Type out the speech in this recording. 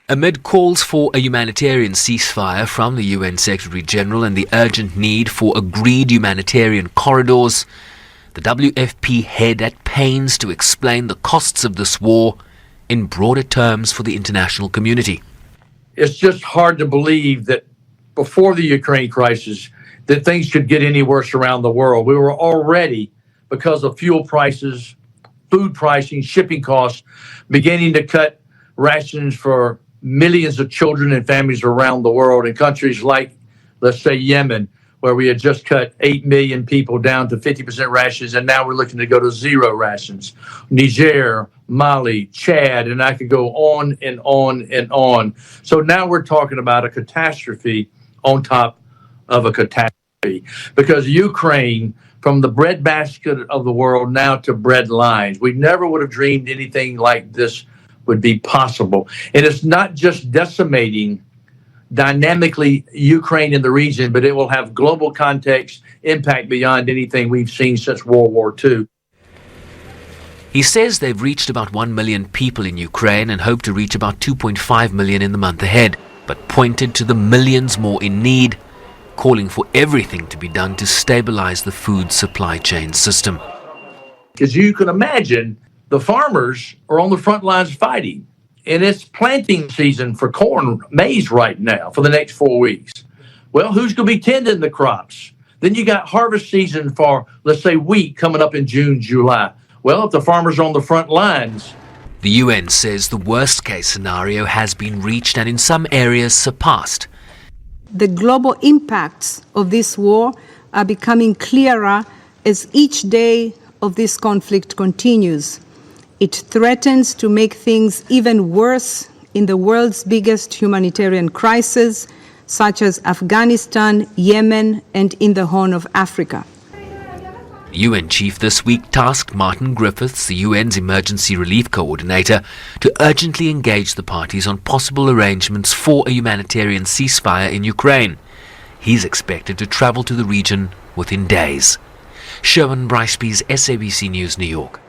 Amid calls for a humanitarian ceasefire from the UN Secretary-General and the urgent need for agreed humanitarian corridors, the WFP head at pains to explain the costs of this war in broader terms for the international community. It's just hard to believe that before the Ukraine crisis, that things could get any worse around the world. We were already, because of fuel prices, food pricing, shipping costs, beginning to cut rations for millions of children and families around the world in countries like, let's say, Yemen, where we had just cut 8 million people down to 50% rations, and now we're looking to go to zero rations. Niger, Mali, Chad, and I could go on and on and on. So now we're talking about a catastrophe on top of a catastrophe, because Ukraine, from the breadbasket of the world now to bread lines, we never would have dreamed anything like this would be possible. And it's not just decimating dynamically Ukraine in the region, but it will have global context impact beyond anything we've seen since World War II. He says they've reached about 1 million people in Ukraine and hope to reach about 2.5 million in the month ahead, but pointed to the millions more in need, calling for everything to be done to stabilize the food supply chain system. As you can imagine, the farmers are on the front lines fighting, and it's planting season for corn, maize right now for the next 4 weeks. Well, who's going to be tending the crops? Then you got harvest season for, let's say, wheat coming up in June, July. Well, if the farmers are on the front lines. The UN says the worst case scenario has been reached and in some areas surpassed. The global impacts of this war are becoming clearer as each day of this conflict continues. It threatens to make things even worse in the world's biggest humanitarian crisis, such as Afghanistan, Yemen, and in the Horn of Africa. The UN chief this week tasked Martin Griffiths, the UN's emergency relief coordinator, to urgently engage the parties on possible arrangements for a humanitarian ceasefire in Ukraine. He's expected to travel to the region within days. Sherwin Bryceby's SABC News, New York.